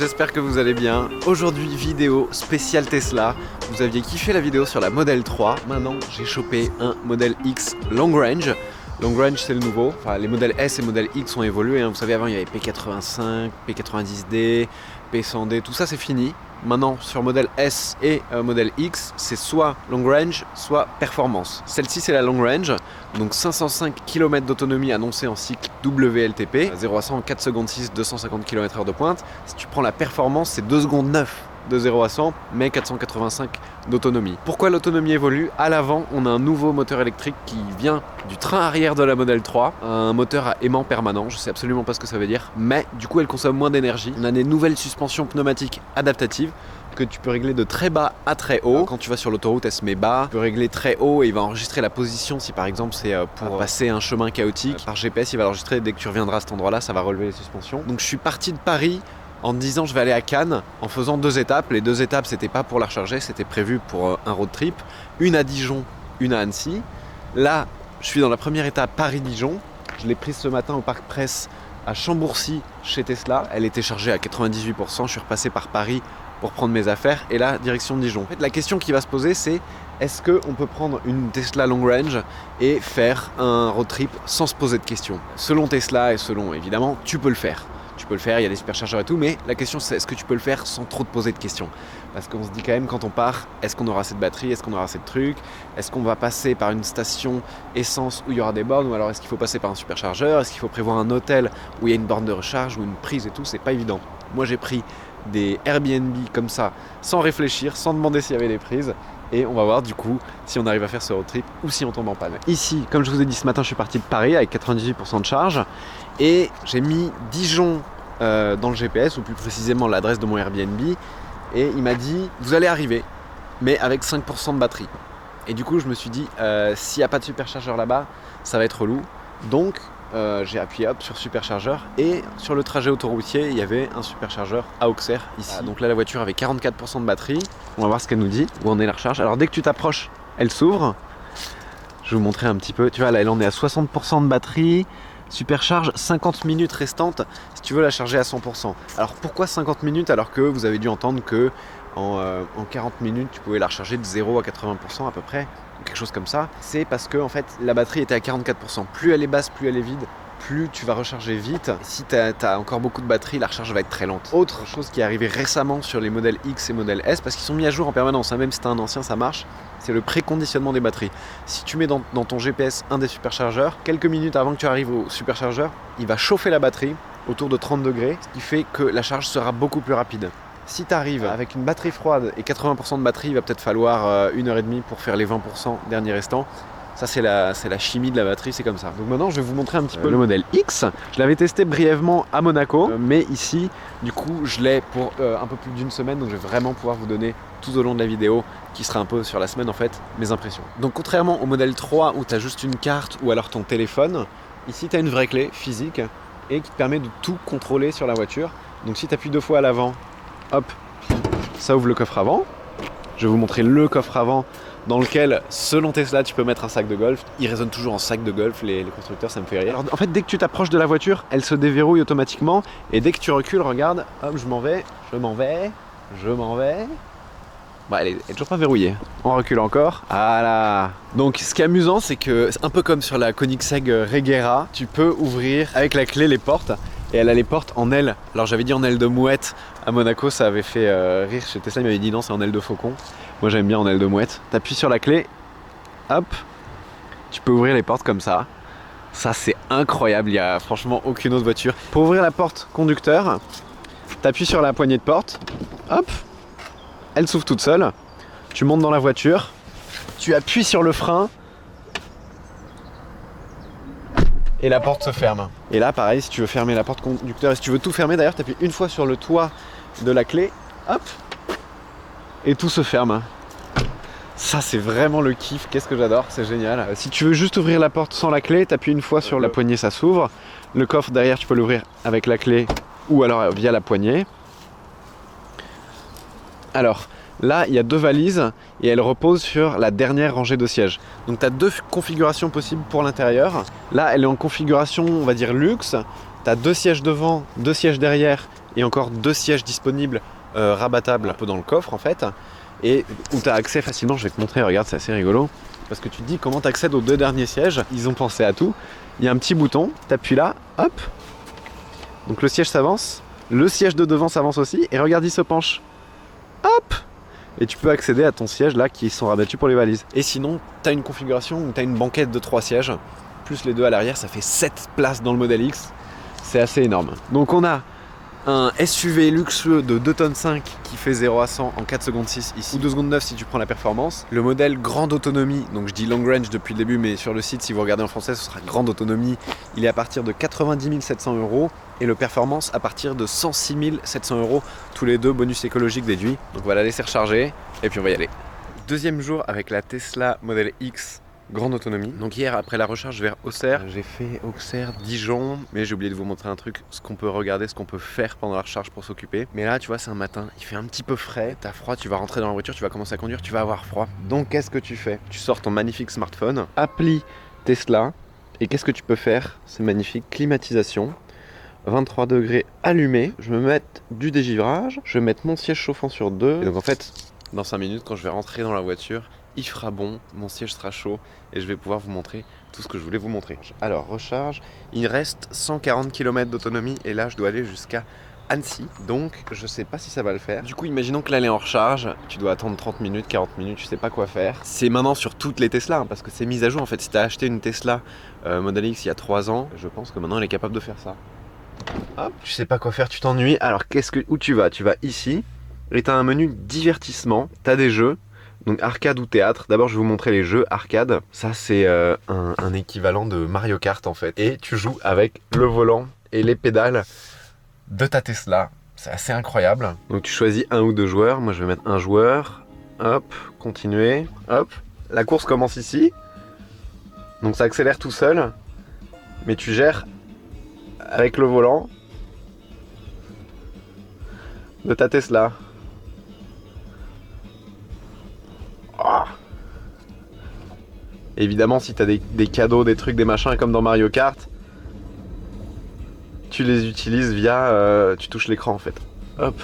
j'espère que vous allez bien. Aujourd'hui, vidéo spéciale Tesla. Vous aviez kiffé la vidéo sur la Model 3. Maintenant, j'ai chopé un Model X Long Range. Long Range, c'est le nouveau. Enfin, les modèles S et modèles X ont évolué. Vous savez, avant, il y avait P85, P90D, P100D. Tout ça, c'est fini. Maintenant, sur modèle S et modèle X, c'est soit Long Range, soit Performance. Celle-ci, c'est la Long Range. Donc 505 km d'autonomie annoncée en cycle WLTP. 0 à 100 en 4 secondes 6, 250 km/h de pointe. Si tu prends la Performance, c'est 2 secondes 9 de 0 à 100, mais 485 d'autonomie. Pourquoi l'autonomie évolue? À l'avant, on a un nouveau moteur électrique qui vient du train arrière de la Model 3, un moteur à aimant permanent, je sais absolument pas ce que ça veut dire, mais du coup elle consomme moins d'énergie. On a des nouvelles suspensions pneumatiques adaptatives que tu peux régler de très bas à très haut. Quand tu vas sur l'autoroute, elle se met bas. Tu peux régler très haut et il va enregistrer la position si par exemple c'est pour passer un chemin chaotique. Par GPS, il va l'enregistrer dès que tu reviendras à cet endroit-là, ça va relever les suspensions. Donc je suis parti de Paris en me disant je vais aller à Cannes en faisant 2 étapes. Les 2 étapes, c'était pas pour la recharger, c'était prévu pour un road trip. Une à Dijon, une à Annecy. Là, je suis dans la première étape Paris-Dijon. Je l'ai prise ce matin au Parc Presse à Chambourcy chez Tesla. Elle était chargée à 98%. Je suis repassé par Paris pour prendre mes affaires et là, direction Dijon. En fait, la question qui va se poser, c'est est-ce qu'on peut prendre une Tesla Long Range et faire un road trip sans se poser de questions? Selon Tesla et selon, évidemment, tu peux le faire. Tu peux le faire, il y a des superchargeurs et tout, mais la question c'est est-ce que tu peux le faire sans trop te poser de questions? Parce qu'on se dit quand même quand on part, est-ce qu'on aura assez de batterie, est-ce qu'on aura assez de trucs, est-ce qu'on va passer par une station essence où il y aura des bornes, ou alors est-ce qu'il faut passer par un superchargeur, est-ce qu'il faut prévoir un hôtel où il y a une borne de recharge ou une prise et tout, c'est pas évident. Moi j'ai pris des Airbnb comme ça, sans réfléchir, sans demander s'il y avait des prises, et on va voir du coup si on arrive à faire ce road trip ou si on tombe en panne. Ici, comme je vous ai dit ce matin, je suis parti de Paris avec 98% de charge et j'ai mis Dijon dans le GPS, ou plus précisément l'adresse de mon Airbnb, et il m'a dit vous allez arriver mais avec 5% de batterie. Et du coup je me suis dit s'il n'y a pas de superchargeur là-bas, ça va être relou. Donc j'ai appuyé sur superchargeur et sur le trajet autoroutier il y avait un superchargeur à Auxerre ici. Donc là la voiture avait 44% de batterie. On va voir ce qu'elle nous dit, où en est la recharge. Alors dès que tu t'approches, elle s'ouvre. Je vais vous montrer un petit peu. Tu vois là, elle en est à 60% de batterie. Supercharge 50 minutes restantes si tu veux la charger à 100%. Alors pourquoi 50 minutes alors que vous avez dû entendre que en 40 minutes tu pouvais la recharger de 0 à 80% à peu près, ou quelque chose comme ça? C'est parce que en fait la batterie était à 44%. Plus elle est basse, plus elle est vide, plus tu vas recharger vite. Si tu as encore beaucoup de batterie, la recharge va être très lente. Autre chose qui est arrivée récemment sur les modèles X et modèles S, parce qu'ils sont mis à jour en permanence, même si tu as un ancien ça marche, c'est le préconditionnement des batteries. Si tu mets dans ton GPS un des superchargeurs, quelques minutes avant que tu arrives au superchargeur, il va chauffer la batterie autour de 30 degrés, ce qui fait que la charge sera beaucoup plus rapide. Si tu arrives avec une batterie froide et 80% de batterie, il va peut-être falloir 1h30 pour faire les 20% derniers restants. Ça c'est la chimie de la batterie, c'est comme ça. Donc maintenant je vais vous montrer un petit peu le modèle X. Je l'avais testé brièvement à Monaco, mais ici du coup je l'ai pour un peu plus d'une semaine, donc je vais vraiment pouvoir vous donner tout au long de la vidéo, qui sera un peu sur la semaine en fait, mes impressions. Donc contrairement au modèle 3 où tu as juste une carte ou alors ton téléphone, ici tu as une vraie clé physique et qui te permet de tout contrôler sur la voiture. Donc si tu appuies 2 fois à l'avant, hop, ça ouvre le coffre avant. Je vais vous montrer le coffre avant dans lequel, selon Tesla, tu peux mettre un sac de golf. Ils raisonnent toujours en sac de golf, les constructeurs, ça me fait rire. Alors, en fait, dès que tu t'approches de la voiture, elle se déverrouille automatiquement. Et dès que tu recules, regarde, hop, je m'en vais. Bah, elle est toujours pas verrouillée. On recule encore. Voilà. Donc, ce qui est amusant, c'est que, c'est un peu comme sur la Koenigsegg Regera, tu peux ouvrir avec la clé les portes. Et elle a les portes en aile. Alors j'avais dit en aile de mouette à Monaco, ça avait fait rire chez Tesla, il m'avait dit non, c'est en aile de faucon. Moi j'aime bien en aile de mouette. T'appuies sur la clé, hop, tu peux ouvrir les portes comme ça. Ça c'est incroyable, il n'y a franchement aucune autre voiture. Pour ouvrir la porte conducteur, t'appuies sur la poignée de porte, hop, elle s'ouvre toute seule. Tu montes dans la voiture, tu appuies sur le frein, et la porte se ferme. Et là pareil, si tu veux fermer la porte conducteur et si tu veux tout fermer, d'ailleurs tu appuies une fois sur le toit de la clé, hop, et tout se ferme. Ça c'est vraiment le kiff, qu'est-ce que j'adore, c'est génial. Si tu veux juste ouvrir la porte sans la clé, tu appuies une fois sur la poignée, ça s'ouvre. Le coffre derrière tu peux l'ouvrir avec la clé ou alors via la poignée. Alors là il y a 2 valises et elles reposent sur la dernière rangée de sièges. Donc tu as 2 configurations possibles pour l'intérieur. Là elle est en configuration on va dire luxe. Tu as 2 sièges devant, 2 sièges derrière et encore 2 sièges disponibles rabattables un peu dans le coffre en fait, et où tu as accès facilement. Je vais te montrer, regarde, c'est assez rigolo, parce que tu te dis comment tu accèdes aux 2 derniers sièges. Ils ont pensé à tout. Il y a un petit bouton, tu appuies là, hop, donc le siège s'avance, le siège de devant s'avance aussi, et regarde, il se penche, hop, et tu peux accéder à ton siège là qui sont rabattus pour les valises. Et sinon, tu as une configuration où tu as une banquette de 3 sièges, plus les 2 à l'arrière, ça fait 7 places dans le Model X, c'est assez énorme. Donc on a un SUV luxueux de 2,5 tonnes qui fait 0 à 100 en 4 secondes 6 ici, ou 2 secondes 9 si tu prends la performance. Le modèle grande autonomie, donc je dis long range depuis le début, mais sur le site, si vous regardez en français, ce sera grande autonomie. Il est à partir de 90 700 €, et le performance à partir de 106 700 €, tous les deux bonus écologiques déduits. Donc on va la laisser recharger, et puis on va y aller. Deuxième jour avec la Tesla Model X grande autonomie. Donc hier, après la recharge vers Auxerre, j'ai fait Auxerre-Dijon, mais j'ai oublié de vous montrer un truc, ce qu'on peut regarder, ce qu'on peut faire pendant la recharge pour s'occuper. Mais là, tu vois, c'est un matin, il fait un petit peu frais, t'as froid, tu vas rentrer dans la voiture, tu vas commencer à conduire, tu vas avoir froid. Donc qu'est-ce que tu fais? Tu sors ton magnifique smartphone, appli Tesla, et qu'est-ce que tu peux faire? C'est magnifique, climatisation, 23 degrés allumé, je vais me mettre du dégivrage, je vais mettre mon siège chauffant sur 2, et donc en fait, dans 5 minutes, quand je vais rentrer dans la voiture, il fera bon, mon siège sera chaud et je vais pouvoir vous montrer tout ce que je voulais vous montrer. Alors, recharge, il reste 140 km d'autonomie et là, je dois aller jusqu'à Annecy, donc je sais pas si ça va le faire. Du coup, imaginons que là, elle est en recharge, tu dois attendre 30 minutes, 40 minutes, tu sais pas quoi faire. C'est maintenant sur toutes les Tesla, hein, parce que c'est mis à jour en fait. Si tu as acheté une Tesla Model X il y a 3 ans, je pense que maintenant elle est capable de faire ça. Hop, tu sais pas quoi faire, tu t'ennuies, alors où tu vas? Tu vas ici, et tu as un menu divertissement, tu as des jeux. Donc arcade ou théâtre, d'abord je vais vous montrer les jeux arcade. Ça c'est un équivalent de Mario Kart en fait. Et tu joues avec le volant et les pédales de ta Tesla. C'est assez incroyable. Donc tu choisis 1 ou 2 joueurs. Moi je vais mettre un joueur. Hop, continuer. Hop, la course commence ici. Donc ça accélère tout seul. Mais tu gères avec le volant de ta Tesla. Oh. Évidemment, si tu as des cadeaux, des trucs, des machins comme dans Mario Kart, tu les utilises via... tu touches l'écran en fait. Hop.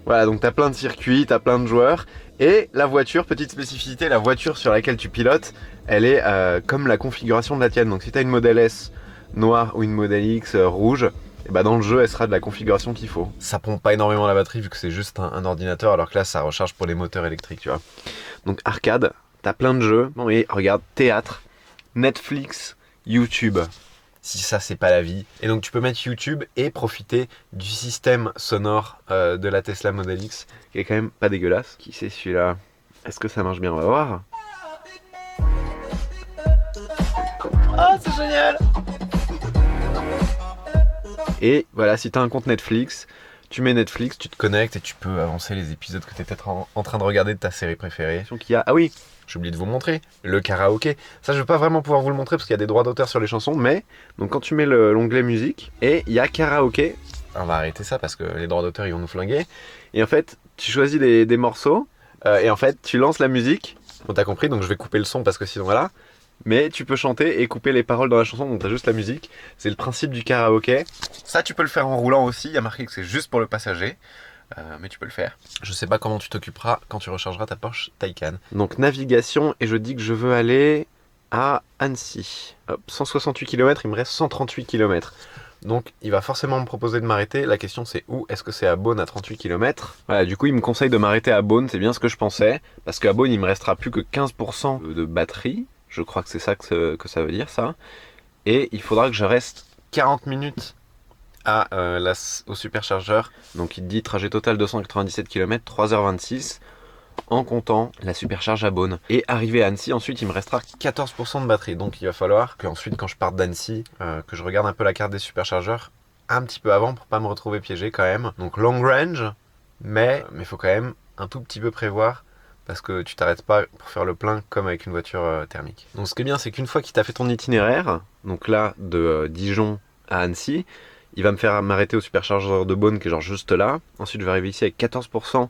Voilà, donc tu as plein de circuits, tu as plein de joueurs. Et la voiture, petite spécificité, la voiture sur laquelle tu pilotes, elle est comme la configuration de la tienne. Donc si tu as une Model S noire ou une Model X rouge, et bah dans le jeu, elle sera de la configuration qu'il faut. Ça pompe pas énormément la batterie vu que c'est juste un ordinateur, alors que là, ça recharge pour les moteurs électriques, tu vois. Donc arcade, t'as plein de jeux. Bon, et regarde, théâtre, Netflix, YouTube. Si ça, c'est pas la vie. Et donc tu peux mettre YouTube et profiter du système sonore de la Tesla Model X, qui est quand même pas dégueulasse. Qui c'est celui-là? Est-ce que ça marche bien? On va voir. Ah, c'est génial! Et voilà, si tu as un compte Netflix, tu mets Netflix, tu te connectes et tu peux avancer les épisodes que tu es peut-être en train de regarder de ta série préférée. Donc il y a, ah oui, j'ai oublié de vous montrer, le karaoké. Ça, je vais pas vraiment pouvoir vous le montrer parce qu'il y a des droits d'auteur sur les chansons, mais donc quand tu mets l'onglet musique, et il y a karaoké. On va arrêter ça parce que les droits d'auteur ils vont nous flinguer. Et en fait, tu choisis des morceaux et en fait, tu lances la musique. Bon, t'as compris, donc je vais couper le son parce que sinon voilà. Mais tu peux chanter et couper les paroles dans la chanson, donc t'as juste la musique. C'est le principe du karaoké. Ça, tu peux le faire en roulant aussi. Il y a marqué que c'est juste pour le passager. Mais tu peux le faire. Je sais pas comment tu t'occuperas quand tu rechargeras ta Porsche Taycan. Donc navigation, et je dis que je veux aller à Annecy. Hop, 168 km, il me reste 138 km. Donc il va forcément me proposer de m'arrêter. La question c'est où? Est-ce que c'est à Beaune à 38 km? Voilà, du coup il me conseille de m'arrêter à Beaune, c'est bien ce que je pensais. Parce qu'à Beaune il me restera plus que 15% de batterie. Je crois que c'est ça que ça veut dire, ça. Et il faudra que je reste 40 minutes au superchargeur. Donc il te dit trajet total 297 km, 3h26, en comptant la supercharge à Beaune. Et arrivé à Annecy, ensuite il me restera 14% de batterie. Donc il va falloir qu'ensuite quand je parte d'Annecy, que je regarde un peu la carte des superchargeurs un petit peu avant pour pas me retrouver piégé quand même. Donc long range, mais il faut quand même un tout petit peu prévoir, parce que tu t'arrêtes pas pour faire le plein comme avec une voiture thermique. Donc ce qui est bien, c'est qu'une fois qu'il t'a fait ton itinéraire, donc là de Dijon à Annecy, il va me faire m'arrêter au superchargeur de Beaune qui est genre juste là. Ensuite je vais arriver ici avec 14%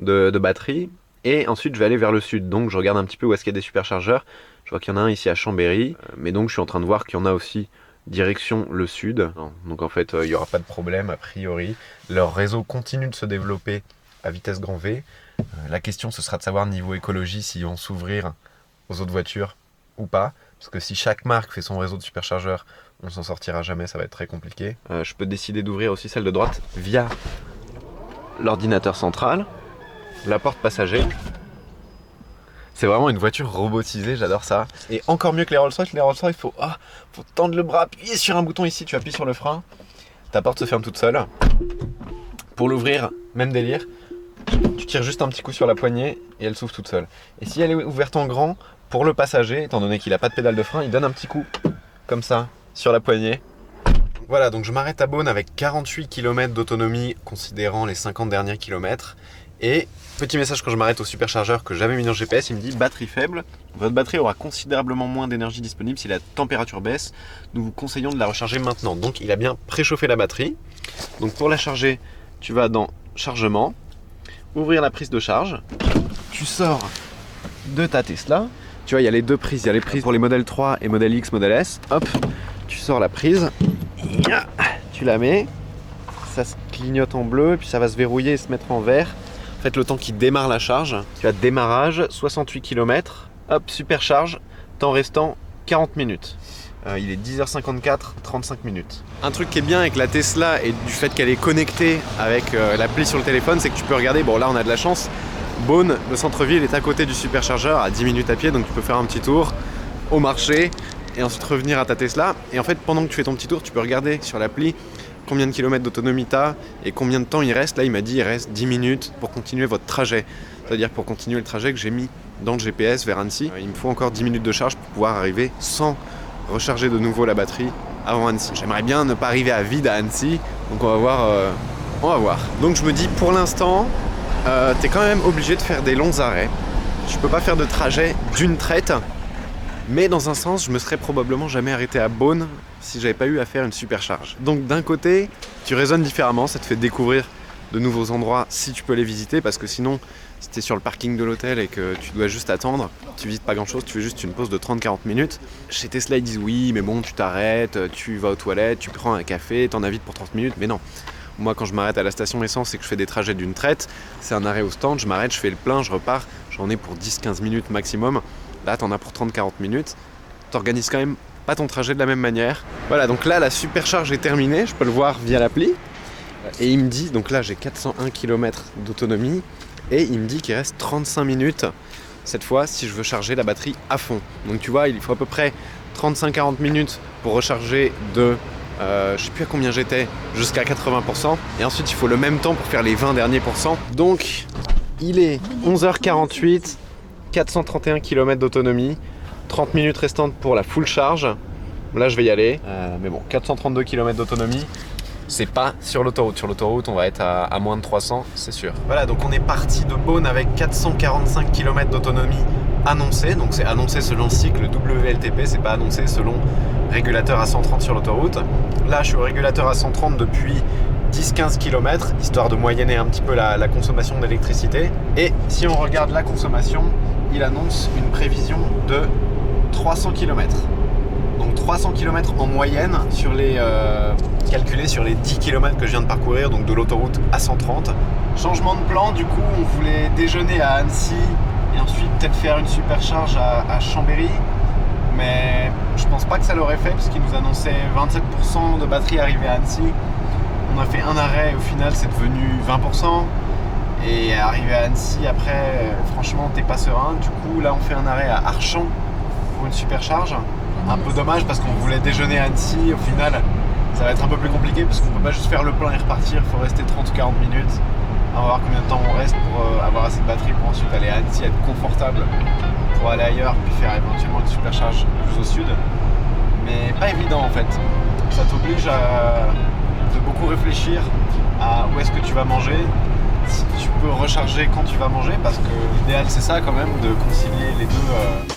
de batterie, et ensuite je vais aller vers le sud. Donc je regarde un petit peu où est-ce qu'il y a des superchargeurs. Je vois qu'il y en a un ici à Chambéry, mais donc je suis en train de voir qu'il y en a aussi direction le sud. Donc en fait, il n'y aura pas de problème a priori. Leur réseau continue de se développer à vitesse grand V. La question, ce sera de savoir niveau écologie s'ils vont s'ouvrir aux autres voitures ou pas. Parce que si chaque marque fait son réseau de superchargeurs, on s'en sortira jamais, ça va être très compliqué. Je peux décider d'ouvrir aussi celle de droite via l'ordinateur central, la porte passager. C'est vraiment une voiture robotisée, j'adore ça. Et encore mieux que les Rolls-Royce, il faut tendre le bras, appuyer sur un bouton ici, tu appuies sur le frein, ta porte se ferme toute seule. Pour l'ouvrir, même délire, tu tires juste un petit coup sur la poignée et elle s'ouvre toute seule. Et si elle est ouverte en grand, pour le passager, étant donné qu'il n'a pas de pédale de frein, il donne un petit coup, comme ça, sur la poignée. Voilà, donc je m'arrête à Beaune avec 48 km d'autonomie, considérant les 50 derniers kilomètres. Et petit message quand je m'arrête au superchargeur que j'avais mis dans le GPS, il me dit batterie faible, votre batterie aura considérablement moins d'énergie disponible si la température baisse, nous vous conseillons de la recharger maintenant. Donc il a bien préchauffé la batterie. Donc pour la charger, tu vas dans chargement, ouvrir la prise de charge, tu sors de ta Tesla. Tu vois, il y a les deux prises, il y a les prises pour les modèles 3 et modèle X, modèle S. Hop, tu sors la prise, tu la mets, ça se clignote en bleu, puis ça va se verrouiller et se mettre en vert. En fait, le temps qu'il démarre la charge, tu as démarrage, 68 km, hop, supercharge, temps restant 40 minutes. Il est 10h54, 35 minutes. Un truc qui est bien avec la Tesla et du fait qu'elle est connectée avec l'appli sur le téléphone, c'est que tu peux regarder, bon là on a de la chance, Beaune, le centre-ville est à côté du superchargeur, à 10 minutes à pied, donc tu peux faire un petit tour au marché et ensuite revenir à ta Tesla. Et en fait, pendant que tu fais ton petit tour, tu peux regarder sur l'appli combien de kilomètres d'autonomie tu as et combien de temps il reste. Là, il m'a dit il reste 10 minutes pour continuer votre trajet. C'est-à-dire pour continuer le trajet que j'ai mis dans le GPS vers Annecy. Il me faut encore 10 minutes de charge pour pouvoir arriver sans recharger de nouveau la batterie avant Annecy. J'aimerais bien ne pas arriver à vide à Annecy, donc on va voir. Donc je me dis pour l'instant, t'es quand même obligé de faire des longs arrêts. Je peux pas faire de trajet d'une traite, mais dans un sens, je me serais probablement jamais arrêté à Beaune si j'avais pas eu à faire une supercharge. Donc d'un côté, tu raisonnes différemment, ça te fait découvrir de nouveaux endroits si tu peux les visiter, parce que sinon, si t'es sur le parking de l'hôtel et que tu dois juste attendre, tu visites pas grand chose, tu fais juste une pause de 30-40 minutes. Chez Tesla, ils disent oui, mais bon, tu t'arrêtes, tu vas aux toilettes, tu prends un café, t'en as vite pour 30 minutes, mais non. Moi, quand je m'arrête à la station essence et que je fais des trajets d'une traite, c'est un arrêt au stand, je m'arrête, je fais le plein, je repars, j'en ai pour 10-15 minutes maximum. Là, t'en as pour 30-40 minutes. T'organises quand même pas ton trajet de la même manière. Voilà, donc là, la supercharge est terminée, je peux le voir via l'appli. Et il me dit, donc là, j'ai 401 km d'autonomie, et il me dit qu'il reste 35 minutes, cette fois, si je veux charger la batterie à fond. Donc tu vois, il faut à peu près 35-40 minutes pour recharger de... je sais plus à combien j'étais, jusqu'à 80%. Et ensuite, il faut le même temps pour faire les 20 derniers pourcents. Donc, il est 11h48, 431 km d'autonomie, 30 minutes restantes pour la full charge. Là, je vais y aller. Mais bon, 432 km d'autonomie, c'est pas sur l'autoroute. Sur l'autoroute, on va être à moins de 300, c'est sûr. Voilà, donc on est parti de Beaune avec 445 km d'autonomie annoncée. Donc c'est annoncé selon le cycle WLTP, c'est pas annoncé selon régulateur à 130 sur l'autoroute. Là, je suis au régulateur à 130 depuis 10-15 km, histoire de moyenner un petit peu la consommation d'électricité. Et si on regarde la consommation, il annonce une prévision de 300 km. Donc 300 km en moyenne sur calculé sur les 10 km que je viens de parcourir, donc de l'autoroute à 130. Changement de plan, du coup on voulait déjeuner à Annecy et ensuite peut-être faire une supercharge à Chambéry. Mais je pense pas que ça l'aurait fait parce qu'il nous annonçait 27% de batterie arrivée à Annecy. On a fait un arrêt et au final c'est devenu 20%. Et arrivé à Annecy après, franchement t'es pas serein. Du coup là on fait un arrêt à Archamps pour une supercharge. Un peu dommage parce qu'on voulait déjeuner à Annecy. Au final ça va être un peu plus compliqué parce qu'on peut pas juste faire le plein et repartir. Il faut rester 30 ou 40 minutes. On va voir combien de temps on reste pour avoir assez de batterie pour ensuite aller à Annecy, être confortable pour aller ailleurs, puis faire éventuellement une supercharge plus au sud. Mais pas évident en fait. Ça t'oblige de beaucoup réfléchir à où est-ce que tu vas manger, si tu peux recharger quand tu vas manger, parce que l'idéal c'est ça quand même, de concilier les deux.